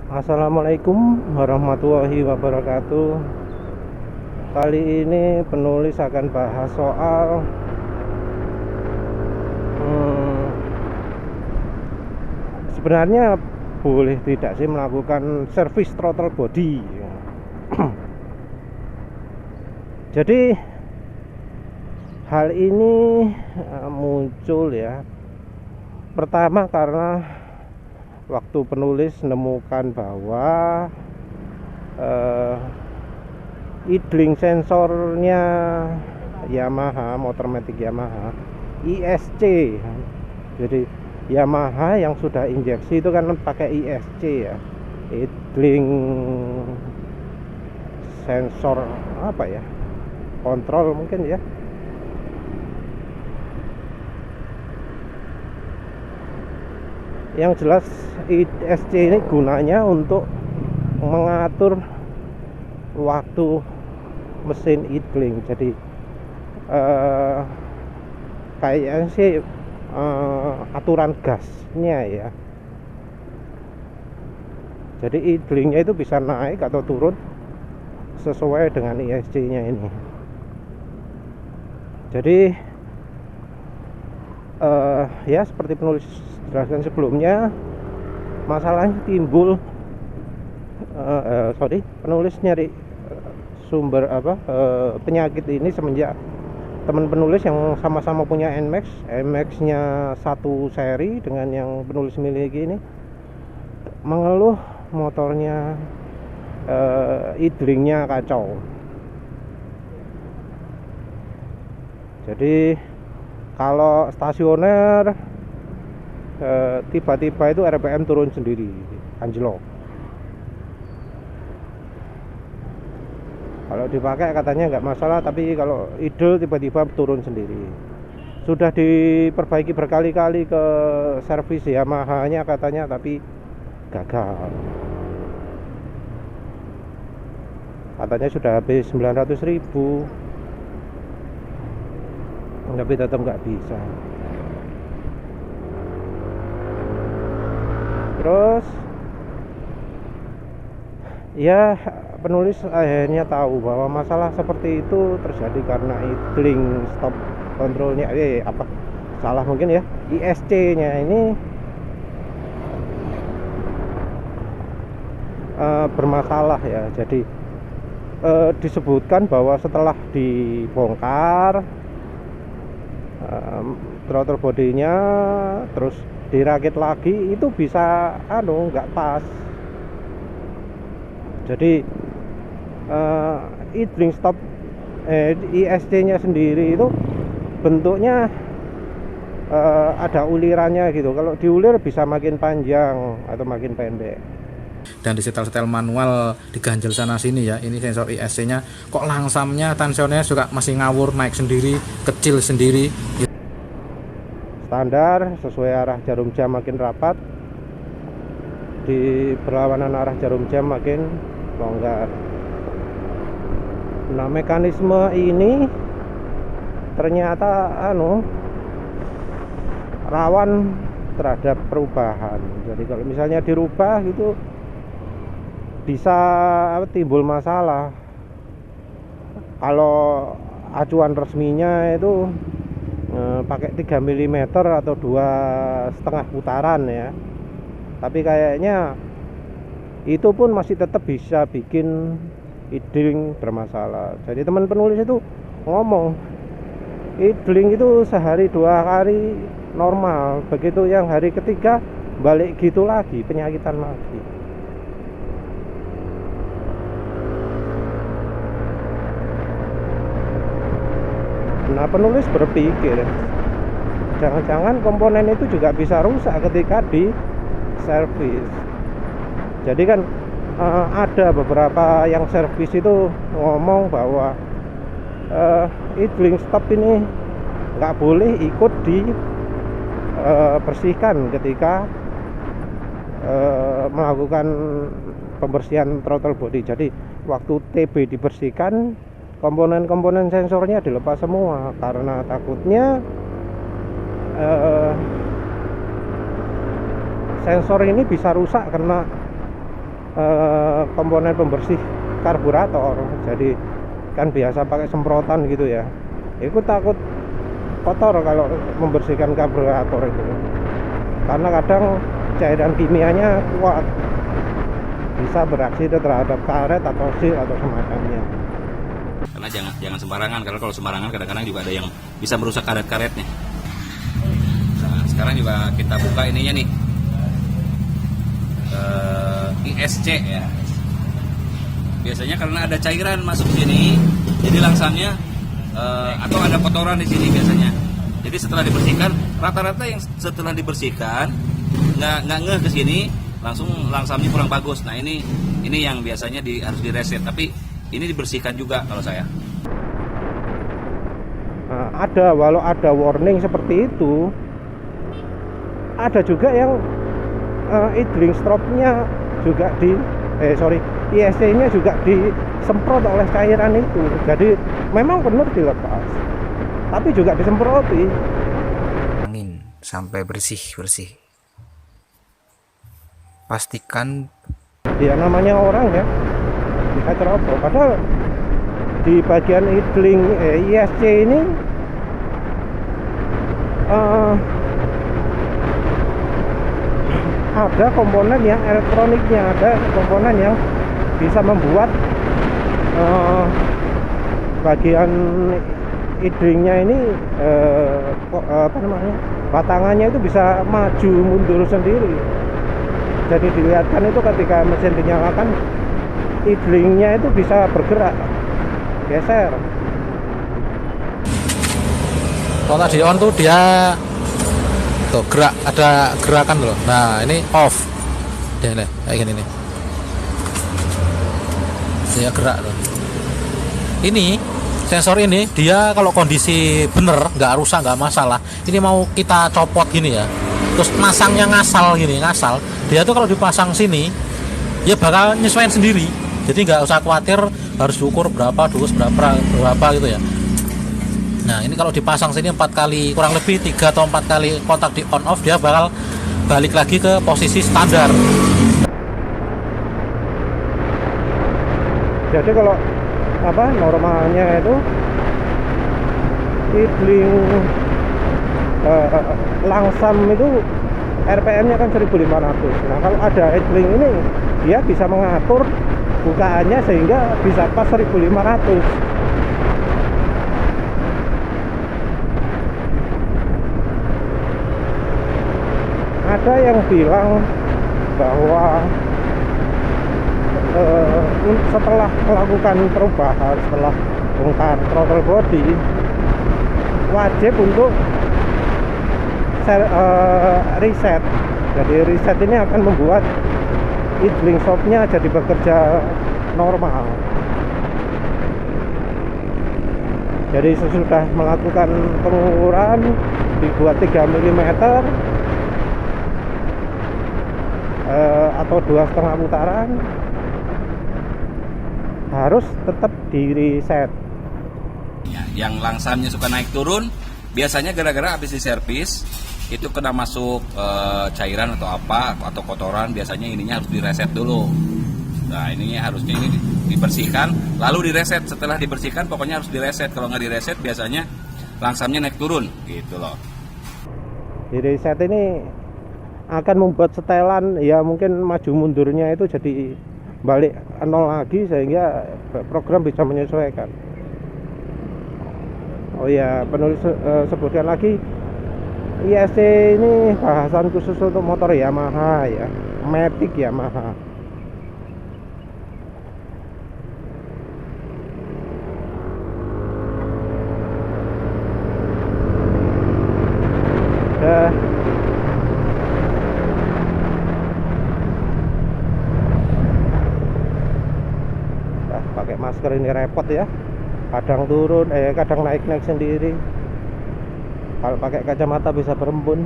Assalamualaikum warahmatullahi wabarakatuh. Kali ini penulis akan bahas soal sebenarnya boleh tidak sih melakukan servis throttle body. Jadi hal ini muncul ya, pertama karena waktu penulis menemukan bahwa idling sensornya Yamaha, Motormatic Yamaha ISC. Jadi Yamaha yang sudah injeksi itu kan pakai ISC ya, idling sensor apa ya, kontrol mungkin ya. Yang jelas ISC ini gunanya untuk mengatur waktu mesin idling. Jadi kayaknya sih aturan gasnya ya. Jadi idlingnya itu bisa naik atau turun sesuai dengan ISC nya ini. Jadi ya seperti penulis jelaskan sebelumnya, masalahnya timbul penulis nyari sumber penyakit ini semenjak teman penulis yang sama-sama punya NMAX nya satu seri dengan yang penulis miliki ini mengeluh motornya idlingnya kacau. Jadi kalau stasioner tiba-tiba itu RPM turun sendiri, anjlok. Kalau dipakai katanya nggak masalah, tapi kalau idle tiba-tiba turun sendiri. Sudah diperbaiki berkali-kali ke servis Yamaha-nya katanya, tapi gagal. Katanya sudah habis 900.000, tapi tetap nggak bisa. Terus ya penulis akhirnya tahu bahwa masalah seperti itu terjadi karena idling stop kontrolnya salah mungkin ya, ISC nya ini bermasalah ya. Jadi disebutkan bahwa setelah dibongkar throttle bodinya terus dirakit lagi itu bisa nggak pas. Jadi idling stop ISC nya sendiri itu bentuknya ada ulirannya gitu. Kalau diulir bisa makin panjang atau makin pendek. Dan di setel-setel manual diganjel sana sini ya, ini sensor ISC nya kok langsamnya tensionnya juga masih ngawur, naik sendiri, kecil sendiri. Standar sesuai arah jarum jam makin rapat, di berlawanan arah jarum jam makin longgar. Nah, mekanisme ini ternyata rawan terhadap perubahan. Jadi kalau misalnya dirubah gitu bisa timbul masalah. Kalau acuan resminya itu pakai 3 mm atau 2,5 putaran ya. Tapi kayaknya itu pun masih tetap bisa bikin idling bermasalah. Jadi teman penulis itu ngomong idling itu sehari 2 kali normal, begitu yang hari ketiga balik gitu lagi, penyakitan lagi. Nah, penulis berpikir jangan-jangan komponen itu juga bisa rusak ketika di servis. Jadi kan ada beberapa yang servis itu ngomong bahwa idling stop ini nggak boleh ikut dibersihkan ketika melakukan pembersihan throttle body. Jadi waktu TB dibersihkan, komponen-komponen sensornya dilepas semua karena takutnya sensor ini bisa rusak karena komponen pembersih karburator. Jadi kan biasa pakai semprotan gitu ya, itu takut kotor kalau membersihkan karburator itu, karena kadang cairan kimianya kuat, bisa beraksi terhadap karet atau seal atau semacamnya. Karena jangan sembarangan, karena kalau sembarangan kadang-kadang juga ada yang bisa merusak karet-karetnya. Nah, sekarang juga kita buka ininya nih, ISC ya. Biasanya karena ada cairan masuk sini, jadi langsamnya atau ada kotoran di sini biasanya. Jadi setelah dibersihkan, rata-rata yang setelah dibersihkan nggak ngeh ke sini, langsung langsamnya kurang bagus. Nah ini yang biasanya harus direset, tapi ini dibersihkan juga kalau saya. Nah, walau ada warning seperti itu, ada juga yang idling strobe-nya juga ISC-nya juga disemprot oleh cairan itu. Jadi memang benar dilepas, tapi juga disemproti. Angin sampai bersih. Pastikan Ya namanya orang ya, bisa ceroboh. Padahal di bagian idling ISC ini ada komponen yang elektroniknya, ada komponen yang bisa membuat bagian idlingnya ini batangannya itu bisa maju mundur sendiri. Jadi dilihatkan itu ketika mesin dinyalakan, idlingnya itu bisa bergerak, geser. Kalau tadi on tuh dia tuh gerak, ada gerakan loh. Nah ini off, deh kayak gini nih, dia gerak loh. Ini sensor ini dia kalau kondisi bener, nggak rusak, nggak masalah, ini mau kita copot gini ya, terus masangnya ngasal, dia tuh kalau dipasang sini ya bakal nyesuaiin sendiri. Jadi nggak usah khawatir harus diukur berapa gitu ya. Nah ini kalau dipasang sini 4 kali, kurang lebih 3 atau 4 kali kontak di on off, dia bakal balik lagi ke posisi standar. Jadi kalau normalnya itu idling langsam itu RPM-nya kan 1500. Nah kalau ada idling ini, dia bisa mengatur bukaannya sehingga bisa pas 1500. Ada yang bilang bahwa setelah melakukan perubahan, setelah bongkar throttle body, wajib untuk reset. Jadi reset ini akan membuat idling shop-nya jadi bekerja normal. Jadi sesudah melakukan pengukuran, dibuat 3 mm atau 2,5 putaran, harus tetap di reset. Yang langsamnya suka naik turun, biasanya gara-gara habis diservis itu kena masuk cairan atau apa atau kotoran, biasanya ininya harus direset dulu. Nah ininya harusnya ini dibersihkan lalu direset. Setelah dibersihkan pokoknya harus direset. Kalau nggak direset biasanya langsamnya naik turun gitu loh. Di reset ini akan membuat setelan ya, mungkin maju mundurnya itu jadi balik nol lagi, sehingga program bisa menyesuaikan. Oh ya, penulis sebutkan lagi, ISC ini bahasan khusus untuk motor Yamaha ya, Matic Yamaha. Pakai masker ini repot ya, kadang turun kadang naik sendiri. Kalau pakai kacamata bisa berembun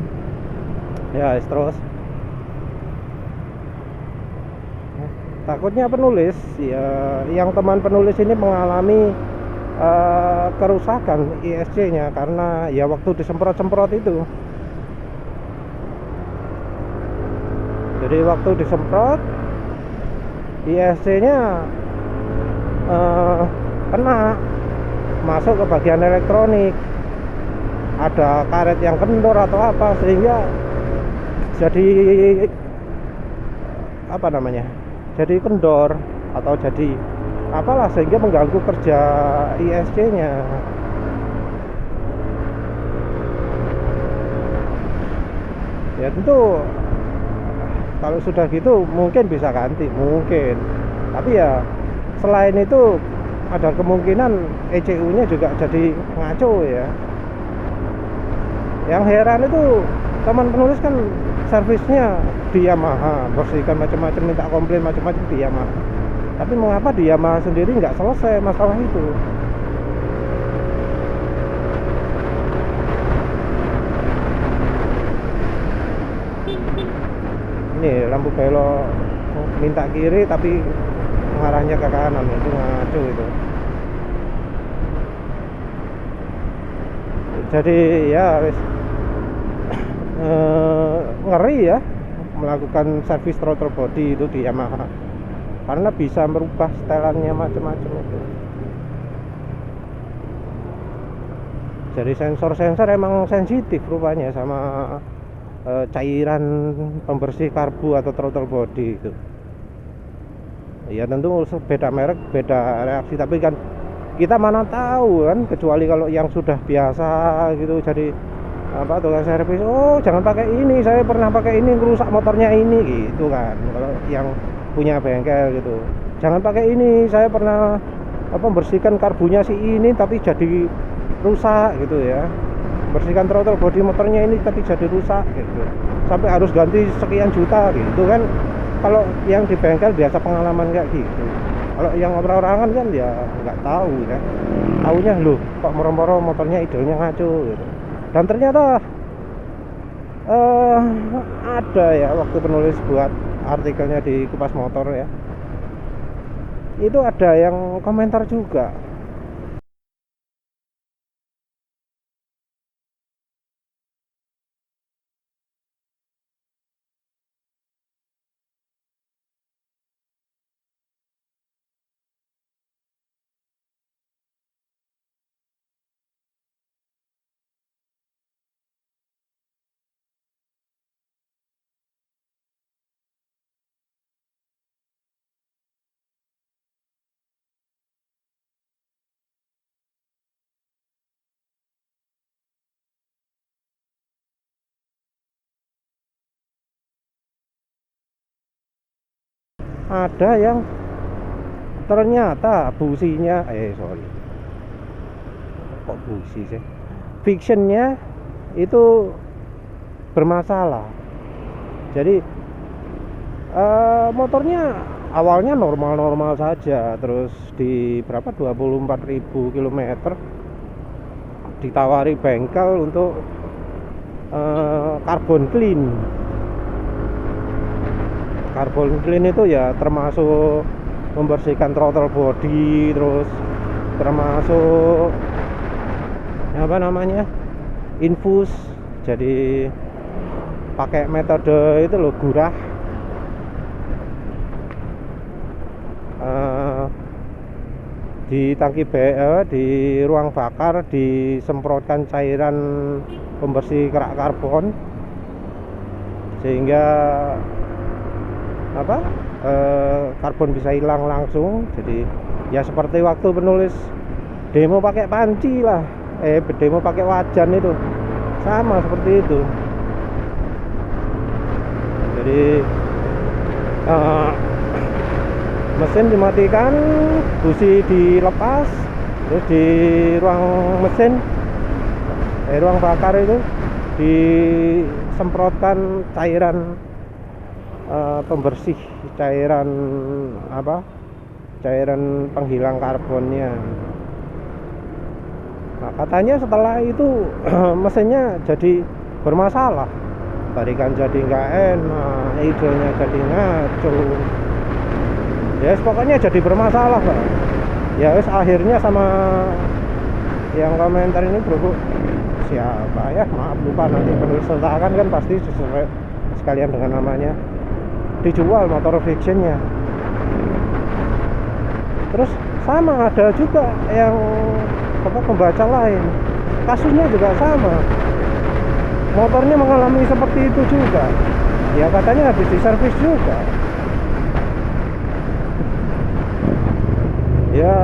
ya, terus takutnya penulis ya, yang teman penulis ini mengalami kerusakan ISC nya karena ya waktu disemprot-semprot itu. Jadi waktu disemprot ISC-nya kena masuk ke bagian elektronik, ada karet yang kendor atau apa, sehingga jadi apa namanya, jadi kendor atau jadi apalah, sehingga mengganggu kerja ISC-nya. Ya tentu kalau sudah gitu mungkin bisa ganti, mungkin, tapi ya selain itu ada kemungkinan ECU-nya juga jadi ngaco ya. Yang heran itu teman penulis kan servisnya di Yamaha, bersihkan macam-macam, minta komplain macam-macam di Yamaha, tapi mengapa di Yamaha sendiri nggak selesai masalah itu? Ini lampu belok minta kiri tapi mengarahnya ke kanan, itu ngaco itu. Jadi ya wis ngeri ya melakukan servis throttle body itu di Yamaha, karena bisa merubah setelannya macam-macam itu. Jadi sensor-sensor emang sensitif rupanya sama cairan pembersih karbu atau throttle body itu. Ya tentu beda merek, beda reaksi, tapi kan kita mana tahu kan, kecuali kalau yang sudah biasa gitu, jadi apa, tukang servis, oh jangan pakai ini, saya pernah pakai ini rusak motornya ini gitu kan. Kalau yang punya bengkel gitu, jangan pakai ini, saya pernah apa bersihkan karbunya si ini tapi jadi rusak gitu ya, bersihkan throttle body motornya ini tapi jadi rusak gitu, sampai harus ganti sekian juta gitu kan. Kalau yang di bengkel biasa pengalaman kayak gitu. Kalau yang orang-orangan kan ya nggak tahu ya, taunya loh kok moro-moro motornya idenya ngaco gitu. Dan ternyata ada ya, waktu penulis buat artikelnya di Kupas Motor ya, itu ada yang komentar juga. Ada yang ternyata businya kok busi sih, fictionnya itu bermasalah. Jadi motornya awalnya normal-normal saja, terus di berapa 24.000 km ditawari bengkel untuk carbon clean. Carbon clean itu ya termasuk membersihkan throttle body, terus termasuk apa namanya, infus. Jadi pakai metode itu loh, gurah, di tangki di ruang bakar disemprotkan cairan pembersih kerak karbon, sehingga apa karbon bisa hilang langsung. Jadi ya seperti waktu penulis demo pakai panci lah, demo pakai wajan itu sama seperti itu. Jadi mesin dimatikan, busi dilepas, terus di ruang mesin, ruang bakar itu disemprotkan cairan pembersih, cairan apa, cairan penghilang karbonnya. Nah, katanya setelah itu mesinnya jadi bermasalah, tarikan jadi nggak enak, idenya jadi ngaco, ya pokoknya jadi bermasalah lah. Ya wes akhirnya sama yang komentar ini bro, siapa ya, maaf lupa, nanti penulis sertakan kan pasti sesuai sekalian dengan namanya, dijual motor fictionnya. Terus sama ada juga yang pembaca lain, kasusnya juga sama, motornya mengalami seperti itu juga, ya katanya habis diservis juga. Ya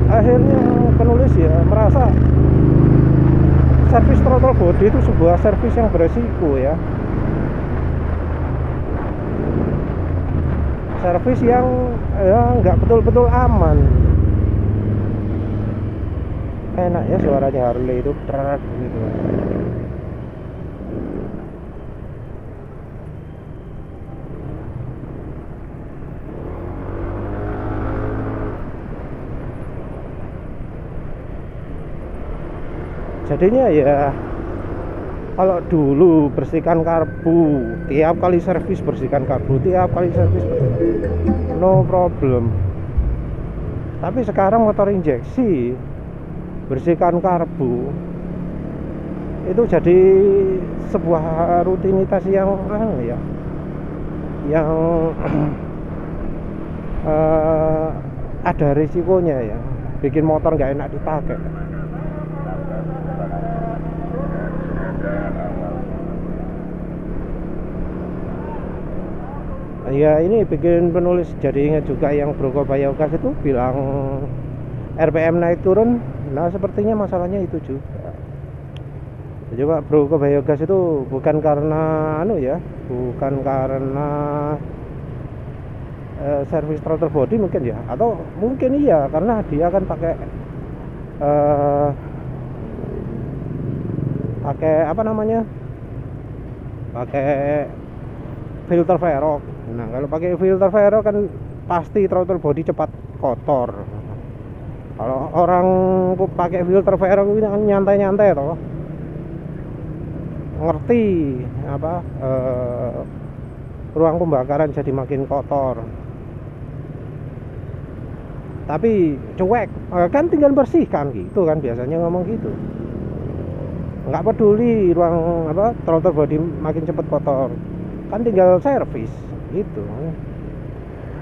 akhirnya penulis ya merasa servis throttle body itu sebuah servis yang beresiko ya, servis yang ya nggak betul-betul aman. Enak ya suaranya Harley itu berat gitu. Jadinya ya kalau dulu bersihkan karbu tiap kali servis, bersihkan karbu tiap kali servis, no problem. Tapi sekarang motor injeksi bersihkan karbu itu jadi sebuah rutinitas yang yang ada risikonya ya, bikin motor nggak enak dipakai. Ya ini bikin penulis jadi ingat juga yang Broco Biogas itu bilang RPM naik turun. Nah sepertinya masalahnya itu juga. Coba Broco Biogas itu bukan karena bukan karena servis throttle body mungkin ya, atau mungkin iya karena dia kan pakai pakai filter Velg. Nah kalau pakai filter Velg kan pasti throttle body cepat kotor. Kalau orang pakai filter Velg itu kan nyantai-nyantai toh, ngerti ruang pembakaran jadi makin kotor. Tapi cuek kan tinggal bersihkan gitu kan, biasanya ngomong gitu. Nggak peduli ruang throttle body makin cepat kotor, kan tinggal servis gitu.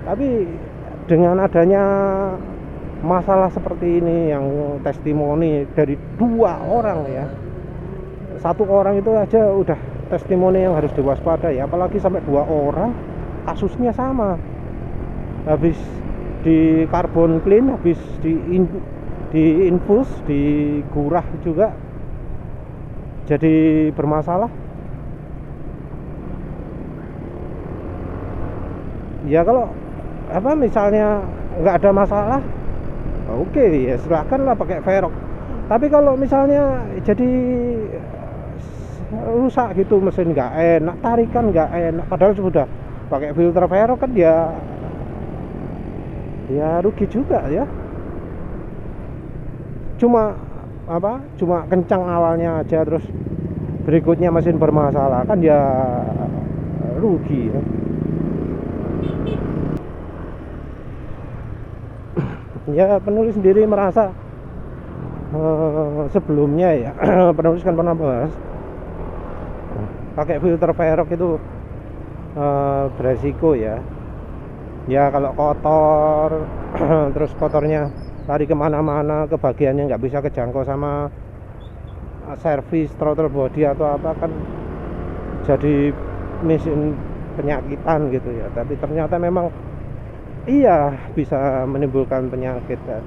Tapi dengan adanya masalah seperti ini yang testimoni dari 2 orang ya, 1 orang itu aja udah testimoni yang harus diwaspadai, apalagi sampai 2 orang kasusnya sama, habis di carbon clean, habis di infus, digurah juga jadi bermasalah. Ya kalau misalnya nggak ada masalah, oke ya silahkan lah pakai Velg. Tapi kalau misalnya jadi rusak gitu, mesin nggak enak, tarikan nggak enak, padahal sudah pakai filter Velg kan ya rugi juga ya. Cuma kencang awalnya aja, terus berikutnya mesin bermasalah, kan ya rugi ya. Ya penulis sendiri merasa sebelumnya ya penulis kan pernah bahas pakai filter Velg itu beresiko ya. Ya kalau kotor terus kotornya lari kemana-mana, ke bagian yang nggak bisa kejangkau sama servis throttle body atau apa, kan jadi mesin penyakitan gitu ya. Tapi ternyata memang iya bisa menimbulkan penyakit kan.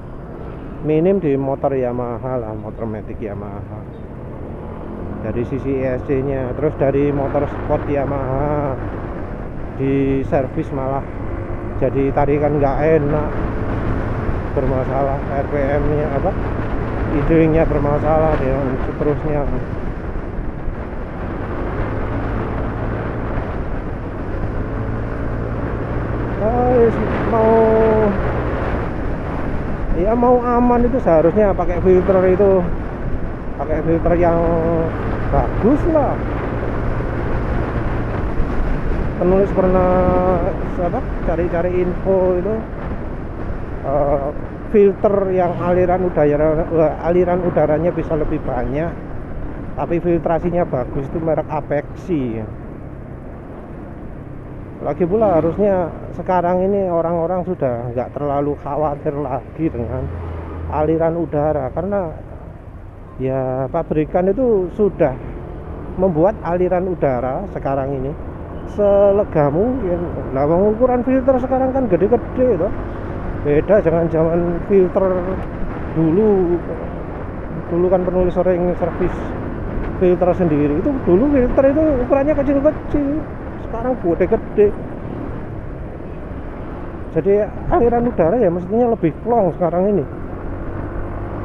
Minim di motor Yamaha lah, motor matic Yamaha, dari sisi ESC nya. Terus dari motor sport Yamaha di servis malah jadi tarikan nggak enak, bermasalah, RPM nya idling-nya bermasalah, dan seterusnya. Mau aman itu seharusnya pakai filter yang bagus lah. Penulis pernah cari-cari info itu, filter yang aliran udaranya bisa lebih banyak tapi filtrasinya bagus itu merek Apexi. Lagi pula harusnya sekarang ini orang-orang sudah nggak terlalu khawatir lagi dengan aliran udara, karena ya pabrikan itu sudah membuat aliran udara sekarang ini selega mungkin. Nah, pengukuran filter sekarang kan gede-gede toh. Beda dengan zaman filter dulu. Dulu kan penulis sering servis filter sendiri. Itu dulu filter itu ukurannya kecil-kecil. Sekarang gede-gede. Jadi aliran udara ya mestinya lebih plong sekarang ini.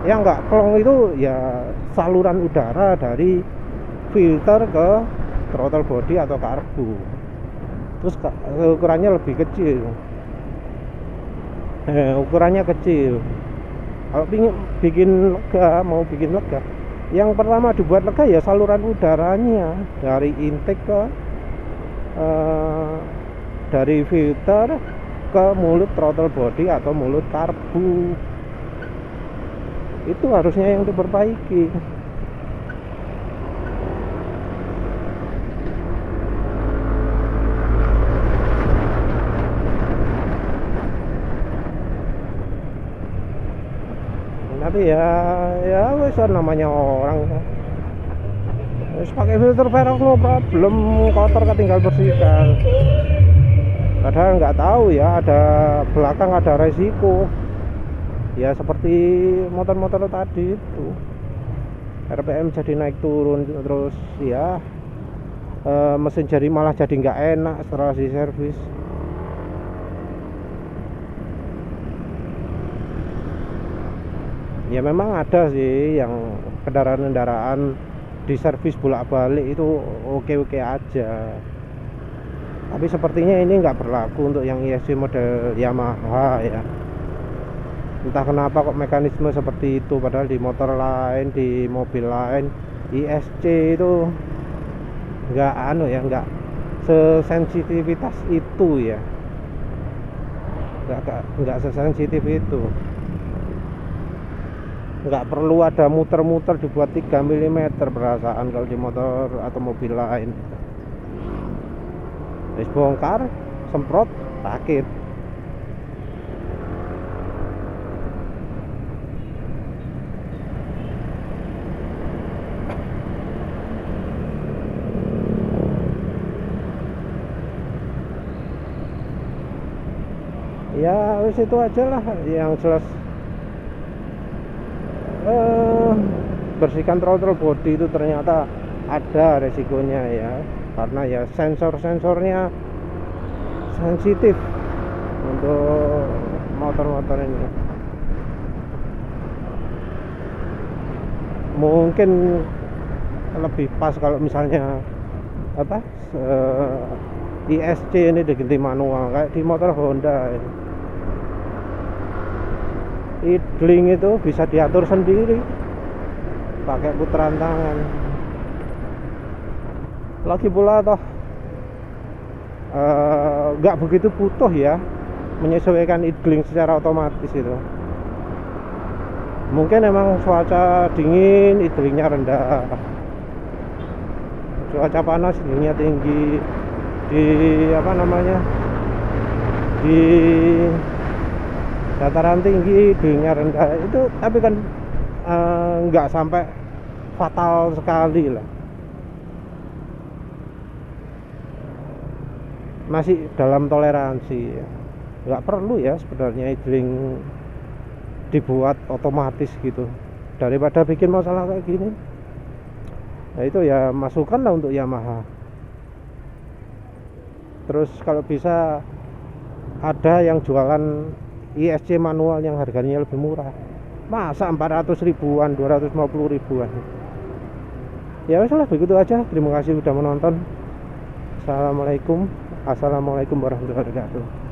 Yang nggak plong itu ya saluran udara dari filter ke throttle body atau karbu. Terus ukurannya lebih kecil. Ukurannya kecil. Kalau bikin lega, mau bikin lega, yang pertama dibuat lega ya saluran udaranya dari intake ke dari filter ke mulut throttle body atau mulut karbu. Itu harusnya yang diperbaiki. Tapi ya wes namanya orang wes pakai filter Verox no problem, kotor ketinggal bersihkan. Padahal nggak tahu ya ada belakang ada resiko ya, seperti motor-motor tadi itu RPM jadi naik turun, terus ya mesin jadi malah jadi nggak enak setelah di servis. Ya memang ada sih yang kendaraan-kendaraan di servis bolak-balik itu oke-oke aja, tapi sepertinya ini nggak berlaku untuk yang ISC model Yamaha ya. Entah kenapa kok mekanisme seperti itu, padahal di motor lain, di mobil lain ISC itu nggak sesensitivitas itu ya, nggak sesensitif itu. Nggak perlu ada muter-muter dibuat 3 mm perasaan kalau di motor atau mobil lain. Wis bongkar, semprot, rakit. Ya wis itu aja lah yang jelas. Bersihkan throttle body itu ternyata ada resikonya ya, karena ya sensor-sensornya sensitif untuk motor-motor ini. Mungkin lebih pas kalau misalnya ISC ini diganti manual kayak di motor Honda ini. Idling itu bisa diatur sendiri pakai putaran tangan. Lagi pula toh nggak begitu butuh ya menyesuaikan idling secara otomatis itu. Mungkin emang cuaca dingin idlingnya rendah, cuaca panas idlingnya tinggi, di di dataran tinggi idlingnya rendah itu, tapi kan nggak sampai fatal sekali lah, masih dalam toleransi. Nggak perlu ya sebenarnya idling dibuat otomatis gitu, daripada bikin masalah kayak gini. Nah itu ya masukan lah untuk Yamaha. Terus kalau bisa ada yang jualan ISC manual yang harganya lebih murah. Masa 400 ribuan, 250 ribuan. Ya wes lah, begitu aja. Terima kasih sudah menonton. Assalamualaikum warahmatullahi wabarakatuh.